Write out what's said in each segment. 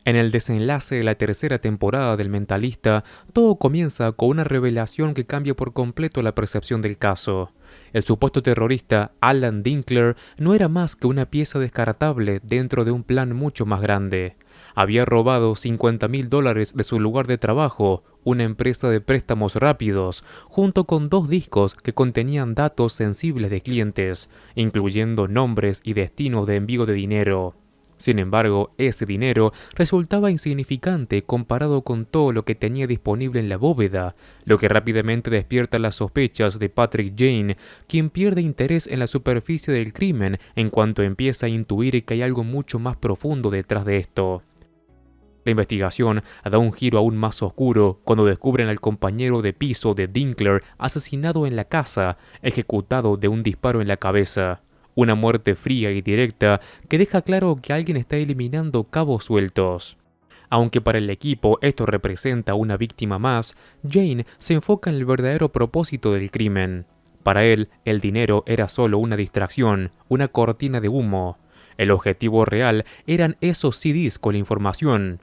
En el desenlace de la tercera temporada del Mentalista, todo comienza con una revelación que cambia por completo la percepción del caso. El supuesto terrorista Alan Dinkler no era más que una pieza descartable dentro de un plan mucho más grande. Había robado $50,000 de su lugar de trabajo, una empresa de préstamos rápidos, junto con 2 discos que contenían datos sensibles de clientes, incluyendo nombres y destinos de envío de dinero. Sin embargo, ese dinero resultaba insignificante comparado con todo lo que tenía disponible en la bóveda, lo que rápidamente despierta las sospechas de Patrick Jane, quien pierde interés en la superficie del crimen en cuanto empieza a intuir que hay algo mucho más profundo detrás de esto. La investigación da un giro aún más oscuro cuando descubren al compañero de piso de Dinkler asesinado en la casa, ejecutado de un disparo en la cabeza. Una muerte fría y directa que deja claro que alguien está eliminando cabos sueltos. Aunque para el equipo esto representa una víctima más, Jane se enfoca en el verdadero propósito del crimen. Para él, el dinero era solo una distracción, una cortina de humo. El objetivo real eran esos CDs con la información.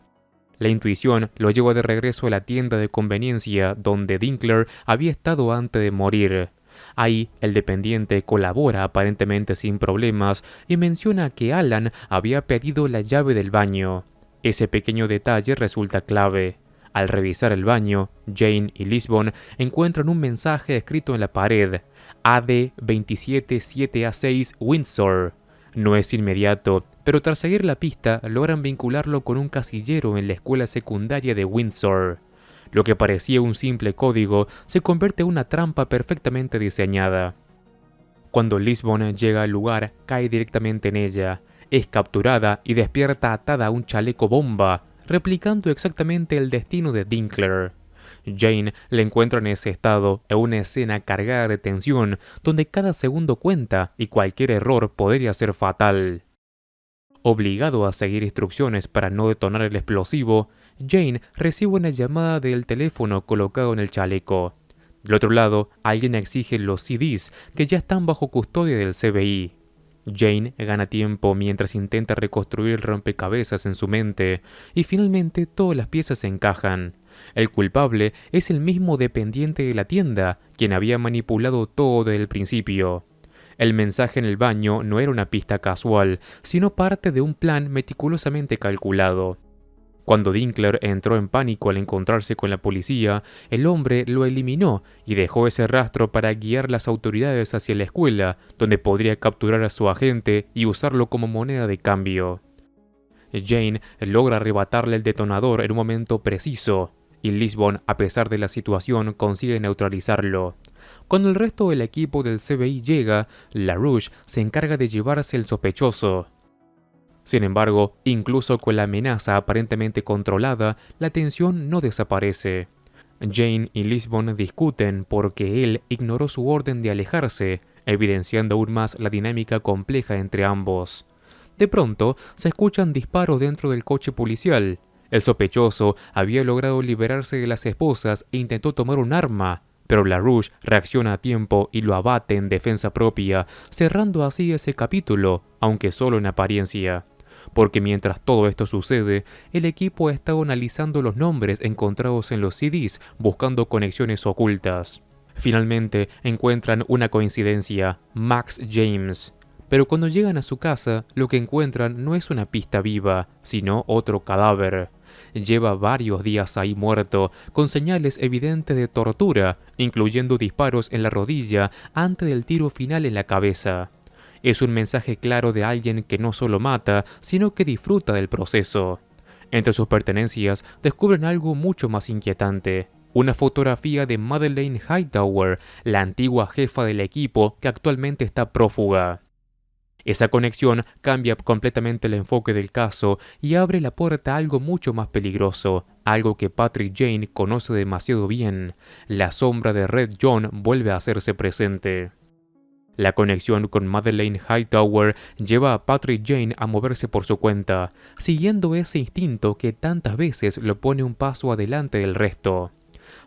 La intuición lo lleva de regreso a la tienda de conveniencia donde Dinkler había estado antes de morir. Ahí, el dependiente colabora aparentemente sin problemas y menciona que Alan había pedido la llave del baño. Ese pequeño detalle resulta clave. Al revisar el baño, Jane y Lisbon encuentran un mensaje escrito en la pared: AD 277A6 Windsor. No es inmediato, pero tras seguir la pista logran vincularlo con un casillero en la escuela secundaria de Windsor. Lo que parecía un simple código se convierte en una trampa perfectamente diseñada. Cuando Lisbon llega al lugar, cae directamente en ella. Es capturada y despierta atada a un chaleco bomba, replicando exactamente el destino de Dinkler. Jane la encuentra en ese estado, en una escena cargada de tensión, donde cada segundo cuenta y cualquier error podría ser fatal. Obligado a seguir instrucciones para no detonar el explosivo, Jane recibe una llamada del teléfono colocado en el chaleco. Del otro lado, alguien exige los CDs que ya están bajo custodia del FBI. Jane gana tiempo mientras intenta reconstruir el rompecabezas en su mente, y finalmente todas las piezas se encajan. El culpable es el mismo dependiente de la tienda, quien había manipulado todo desde el principio. El mensaje en el baño no era una pista casual, sino parte de un plan meticulosamente calculado. Cuando Dinkler entró en pánico al encontrarse con la policía, el hombre lo eliminó y dejó ese rastro para guiar las autoridades hacia la escuela, donde podría capturar a su agente y usarlo como moneda de cambio. Jane logra arrebatarle el detonador en un momento preciso, y Lisbon, a pesar de la situación, consigue neutralizarlo. Cuando el resto del equipo del FBI llega, LaRouche se encarga de llevarse el sospechoso. Sin embargo, incluso con la amenaza aparentemente controlada, la tensión no desaparece. Jane y Lisbon discuten porque él ignoró su orden de alejarse, evidenciando aún más la dinámica compleja entre ambos. De pronto, se escuchan disparos dentro del coche policial. El sospechoso había logrado liberarse de las esposas e intentó tomar un arma, pero LaRouche reacciona a tiempo y lo abate en defensa propia, cerrando así ese capítulo, aunque solo en apariencia. Porque mientras todo esto sucede, el equipo ha estado analizando los nombres encontrados en los CDs, buscando conexiones ocultas. Finalmente encuentran una coincidencia: Max James. Pero cuando llegan a su casa, lo que encuentran no es una pista viva, sino otro cadáver. Lleva varios días ahí muerto, con señales evidentes de tortura, incluyendo disparos en la rodilla antes del tiro final en la cabeza. Es un mensaje claro de alguien que no solo mata, sino que disfruta del proceso. Entre sus pertenencias descubren algo mucho más inquietante: una fotografía de Madeleine Hightower, la antigua jefa del equipo que actualmente está prófuga. Esa conexión cambia completamente el enfoque del caso y abre la puerta a algo mucho más peligroso, algo que Patrick Jane conoce demasiado bien. La sombra de Red John vuelve a hacerse presente. La conexión con Madeleine Hightower lleva a Patrick Jane a moverse por su cuenta, siguiendo ese instinto que tantas veces lo pone un paso adelante del resto.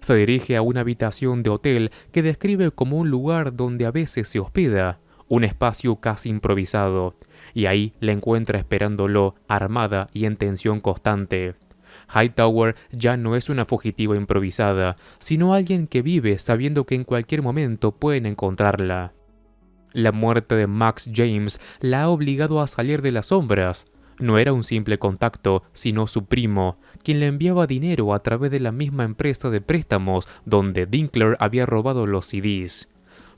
Se dirige a una habitación de hotel que describe como un lugar donde a veces se hospeda, un espacio casi improvisado, y ahí la encuentra esperándolo, armada y en tensión constante. Hightower ya no es una fugitiva improvisada, sino alguien que vive sabiendo que en cualquier momento pueden encontrarla. La muerte de Max James la ha obligado a salir de las sombras. No era un simple contacto, sino su primo, quien le enviaba dinero a través de la misma empresa de préstamos donde Dinkler había robado los CDs.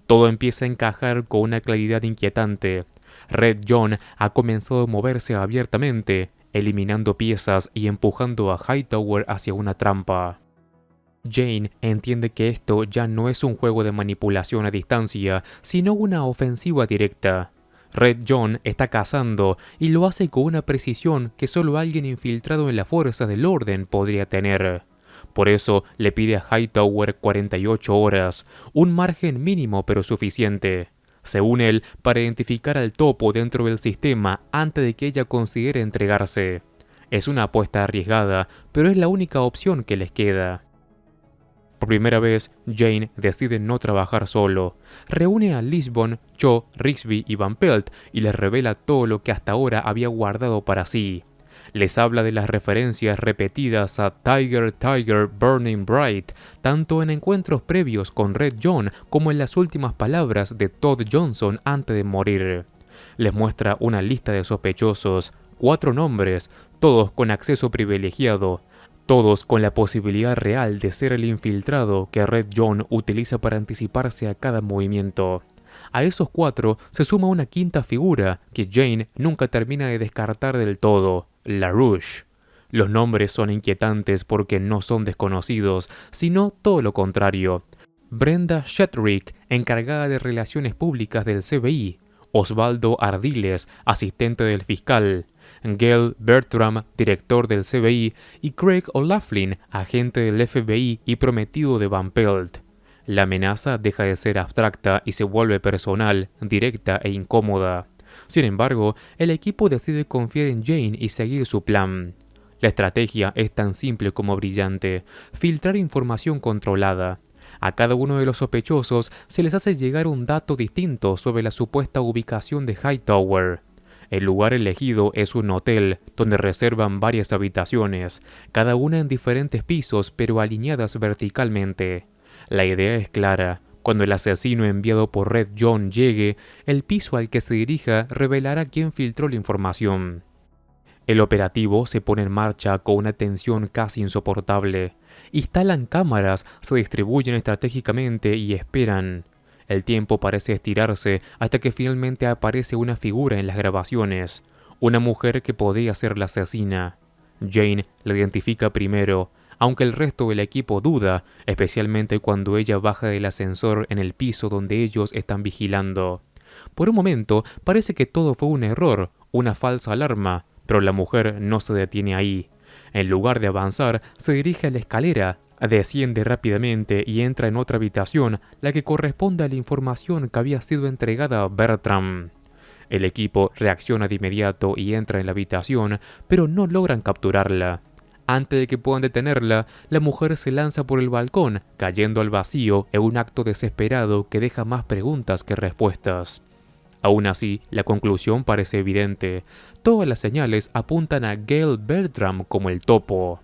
Todo empieza a encajar con una claridad inquietante. Red John ha comenzado a moverse abiertamente, eliminando piezas y empujando a Hightower hacia una trampa. Jane entiende que esto ya no es un juego de manipulación a distancia, sino una ofensiva directa. Red John está cazando y lo hace con una precisión que solo alguien infiltrado en las fuerzas del orden podría tener. Por eso le pide a Hightower 48 horas, un margen mínimo pero suficiente. Según él, para identificar al topo dentro del sistema antes de que ella considere entregarse. Es una apuesta arriesgada, pero es la única opción que les queda. Por primera vez, Jane decide no trabajar solo. Reúne a Lisbon, Cho, Rigsby y Van Pelt y les revela todo lo que hasta ahora había guardado para sí. Les habla de las referencias repetidas a Tiger, Tiger, Burning Bright, tanto en encuentros previos con Red John como en las últimas palabras de Todd Johnson antes de morir. Les muestra una lista de sospechosos, 4 nombres, todos con acceso privilegiado. Todos con la posibilidad real de ser el infiltrado que Red John utiliza para anticiparse a cada movimiento. A esos 4 se suma una quinta figura que Jane nunca termina de descartar del todo, LaRouche. Los nombres son inquietantes porque no son desconocidos, sino todo lo contrario. Brenda Shetrick, encargada de relaciones públicas del FBI. Osvaldo Ardiles, asistente del fiscal. Gail Bertram, director del CBI, y Craig O'Laughlin, agente del FBI y prometido de Van Pelt. La amenaza deja de ser abstracta y se vuelve personal, directa e incómoda. Sin embargo, el equipo decide confiar en Jane y seguir su plan. La estrategia es tan simple como brillante: filtrar información controlada. A cada uno de los sospechosos se les hace llegar un dato distinto sobre la supuesta ubicación de Hightower. El lugar elegido es un hotel, donde reservan varias habitaciones, cada una en diferentes pisos pero alineadas verticalmente. La idea es clara: cuando el asesino enviado por Red John llegue, el piso al que se dirija revelará quién filtró la información. El operativo se pone en marcha con una tensión casi insoportable. Instalan cámaras, se distribuyen estratégicamente y esperan. El tiempo parece estirarse hasta que finalmente aparece una figura en las grabaciones, una mujer que podría ser la asesina. Jane la identifica primero, aunque el resto del equipo duda, especialmente cuando ella baja del ascensor en el piso donde ellos están vigilando. Por un momento parece que todo fue un error, una falsa alarma, pero la mujer no se detiene ahí. En lugar de avanzar, se dirige a la escalera, desciende rápidamente y entra en otra habitación, la que corresponde a la información que había sido entregada a Bertram. El equipo reacciona de inmediato y entra en la habitación, pero no logran capturarla. Antes de que puedan detenerla, la mujer se lanza por el balcón, cayendo al vacío en un acto desesperado que deja más preguntas que respuestas. Aún así, la conclusión parece evidente. Todas las señales apuntan a Gail Bertram como el topo.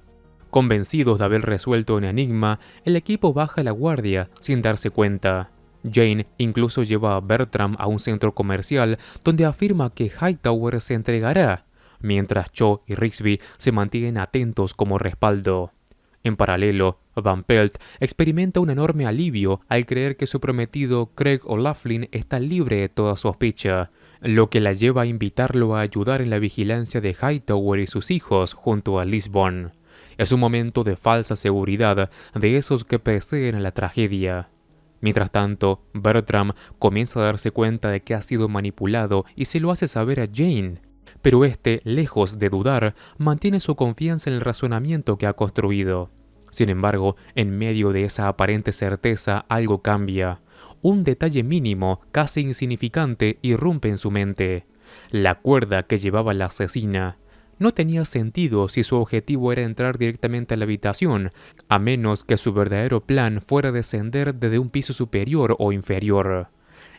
Convencidos de haber resuelto el enigma, el equipo baja la guardia sin darse cuenta. Jane incluso lleva a Bertram a un centro comercial donde afirma que Hightower se entregará, mientras Cho y Rigsby se mantienen atentos como respaldo. En paralelo, Van Pelt experimenta un enorme alivio al creer que su prometido Craig O'Laughlin está libre de toda sospecha, lo que la lleva a invitarlo a ayudar en la vigilancia de Hightower y sus hijos junto a Lisbon. Es un momento de falsa seguridad, de esos que preceden a la tragedia. Mientras tanto, Bertram comienza a darse cuenta de que ha sido manipulado y se lo hace saber a Jane. Pero este, lejos de dudar, mantiene su confianza en el razonamiento que ha construido. Sin embargo, en medio de esa aparente certeza, algo cambia. Un detalle mínimo, casi insignificante, irrumpe en su mente. La cuerda que llevaba la asesina. No tenía sentido si su objetivo era entrar directamente a la habitación, a menos que su verdadero plan fuera descender desde un piso superior o inferior.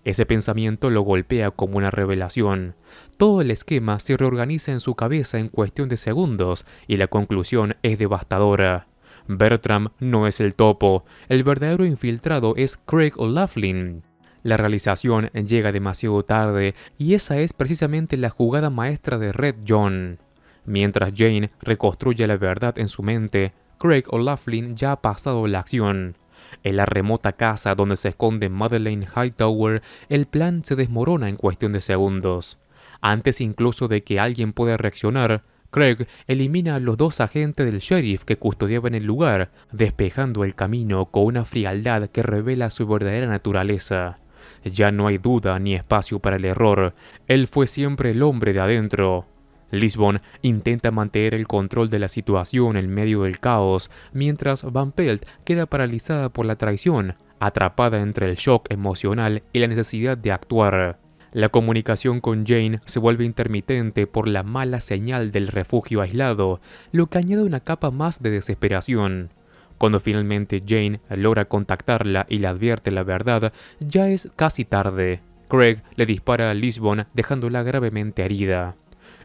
Ese pensamiento lo golpea como una revelación. Todo el esquema se reorganiza en su cabeza en cuestión de segundos y la conclusión es devastadora. Bertram no es el topo, el verdadero infiltrado es Craig O'Laughlin. La realización llega demasiado tarde y esa es precisamente la jugada maestra de Red John. Mientras Jane reconstruye la verdad en su mente, Craig O'Laughlin ya ha pasado la acción. En la remota casa donde se esconde Madeleine Hightower, el plan se desmorona en cuestión de segundos. Antes incluso de que alguien pueda reaccionar, Craig elimina a los 2 agentes del sheriff que custodiaban el lugar, despejando el camino con una frialdad que revela su verdadera naturaleza. Ya no hay duda ni espacio para el error. Él fue siempre el hombre de adentro. Lisbon intenta mantener el control de la situación en medio del caos, mientras Van Pelt queda paralizada por la traición, atrapada entre el shock emocional y la necesidad de actuar. La comunicación con Jane se vuelve intermitente por la mala señal del refugio aislado, lo que añade una capa más de desesperación. Cuando finalmente Jane logra contactarla y le advierte la verdad, ya es casi tarde. Craig le dispara a Lisbon dejándola gravemente herida.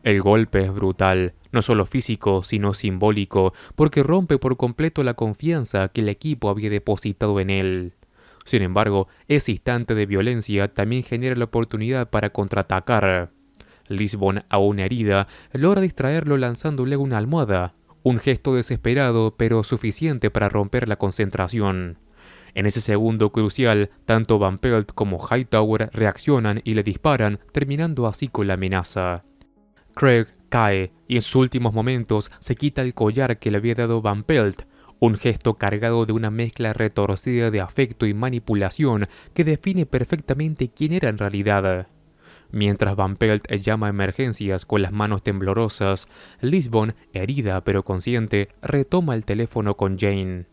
El golpe es brutal, no solo físico, sino simbólico, porque rompe por completo la confianza que el equipo había depositado en él. Sin embargo, ese instante de violencia también genera la oportunidad para contraatacar. Lisbon, aún herida, logra distraerlo lanzándole una almohada, un gesto desesperado pero suficiente para romper la concentración. En ese segundo crucial, tanto Van Pelt como Hightower reaccionan y le disparan, terminando así con la amenaza. Craig cae y en sus últimos momentos se quita el collar que le había dado Van Pelt, un gesto cargado de una mezcla retorcida de afecto y manipulación que define perfectamente quién era en realidad. Mientras Van Pelt llama a emergencias con las manos temblorosas, Lisbon, herida pero consciente, retoma el teléfono con Jane.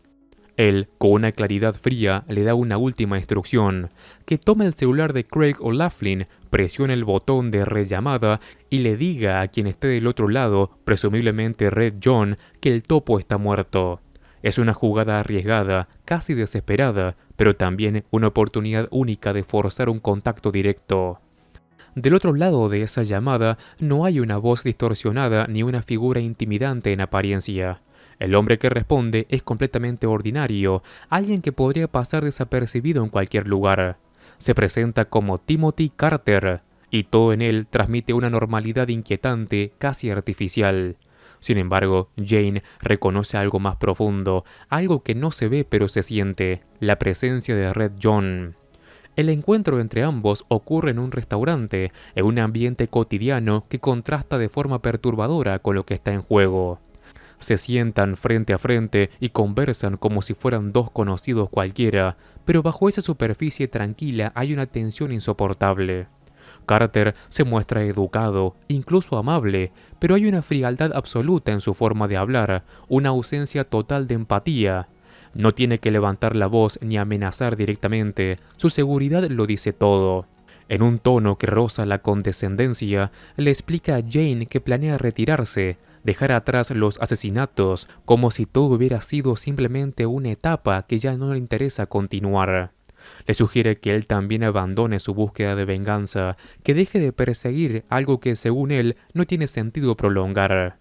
Él, con una claridad fría, le da una última instrucción, que tome el celular de Craig O'Laughlin, presione el botón de rellamada y le diga a quien esté del otro lado, presumiblemente Red John, que el topo está muerto. Es una jugada arriesgada, casi desesperada, pero también una oportunidad única de forzar un contacto directo. Del otro lado de esa llamada no hay una voz distorsionada ni una figura intimidante en apariencia. El hombre que responde es completamente ordinario, alguien que podría pasar desapercibido en cualquier lugar. Se presenta como Timothy Carter, y todo en él transmite una normalidad inquietante, casi artificial. Sin embargo, Jane reconoce algo más profundo, algo que no se ve pero se siente, la presencia de Red John. El encuentro entre ambos ocurre en un restaurante, en un ambiente cotidiano que contrasta de forma perturbadora con lo que está en juego. Se sientan frente a frente y conversan como si fueran 2 conocidos cualquiera, pero bajo esa superficie tranquila hay una tensión insoportable. Carter se muestra educado, incluso amable, pero hay una frialdad absoluta en su forma de hablar, una ausencia total de empatía. No tiene que levantar la voz ni amenazar directamente, su seguridad lo dice todo. En un tono que roza la condescendencia, le explica a Jane que planea retirarse, dejar atrás los asesinatos, como si todo hubiera sido simplemente una etapa que ya no le interesa continuar. Le sugiere que él también abandone su búsqueda de venganza, que deje de perseguir algo que según él no tiene sentido prolongar.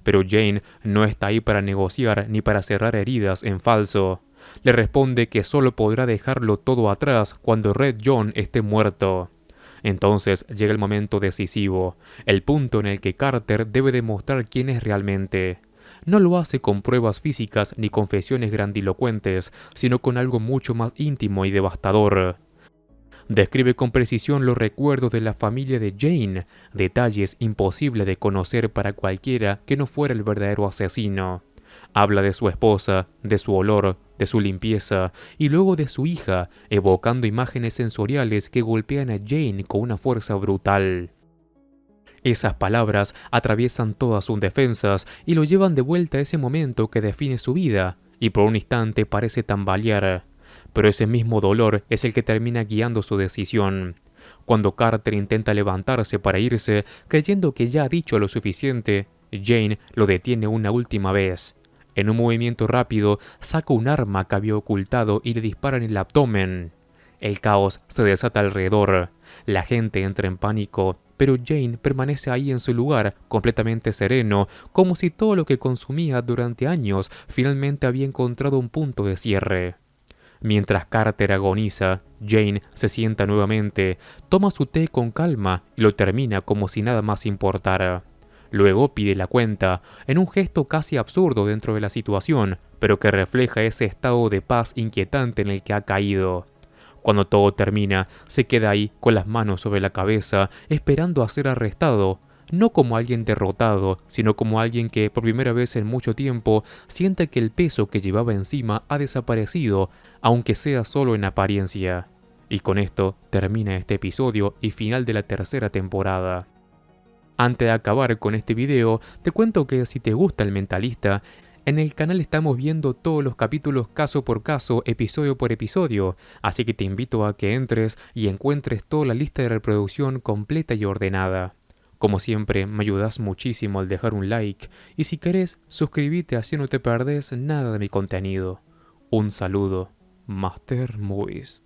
Pero Jane no está ahí para negociar ni para cerrar heridas en falso. Le responde que solo podrá dejarlo todo atrás cuando Red John esté muerto. Entonces llega el momento decisivo, el punto en el que Carter debe demostrar quién es realmente. No lo hace con pruebas físicas ni confesiones grandilocuentes, sino con algo mucho más íntimo y devastador. Describe con precisión los recuerdos de la familia de Jane, detalles imposibles de conocer para cualquiera que no fuera el verdadero asesino. Habla de su esposa, de su olor, de su limpieza y luego de su hija, evocando imágenes sensoriales que golpean a Jane con una fuerza brutal. Esas palabras atraviesan todas sus defensas y lo llevan de vuelta a ese momento que define su vida, y por un instante parece tambalear. Pero ese mismo dolor es el que termina guiando su decisión. Cuando Carter intenta levantarse para irse, creyendo que ya ha dicho lo suficiente, Jane lo detiene una última vez. En un movimiento rápido, saca un arma que había ocultado y le dispara en el abdomen. El caos se desata alrededor. La gente entra en pánico, pero Jane permanece ahí en su lugar, completamente sereno, como si todo lo que consumía durante años finalmente había encontrado un punto de cierre. Mientras Carter agoniza, Jane se sienta nuevamente, toma su té con calma y lo termina como si nada más importara. Luego pide la cuenta, en un gesto casi absurdo dentro de la situación, pero que refleja ese estado de paz inquietante en el que ha caído. Cuando todo termina, se queda ahí con las manos sobre la cabeza, esperando a ser arrestado, no como alguien derrotado, sino como alguien que por primera vez en mucho tiempo siente que el peso que llevaba encima ha desaparecido, aunque sea solo en apariencia. Y con esto termina este episodio y final de la tercera temporada. Antes de acabar con este video, te cuento que si te gusta El Mentalista, en el canal estamos viendo todos los capítulos caso por caso, episodio por episodio, así que te invito a que entres y encuentres toda la lista de reproducción completa y ordenada. Como siempre, me ayudas muchísimo al dejar un like y si querés, suscríbete así no te perdés nada de mi contenido. Un saludo, Master Movies.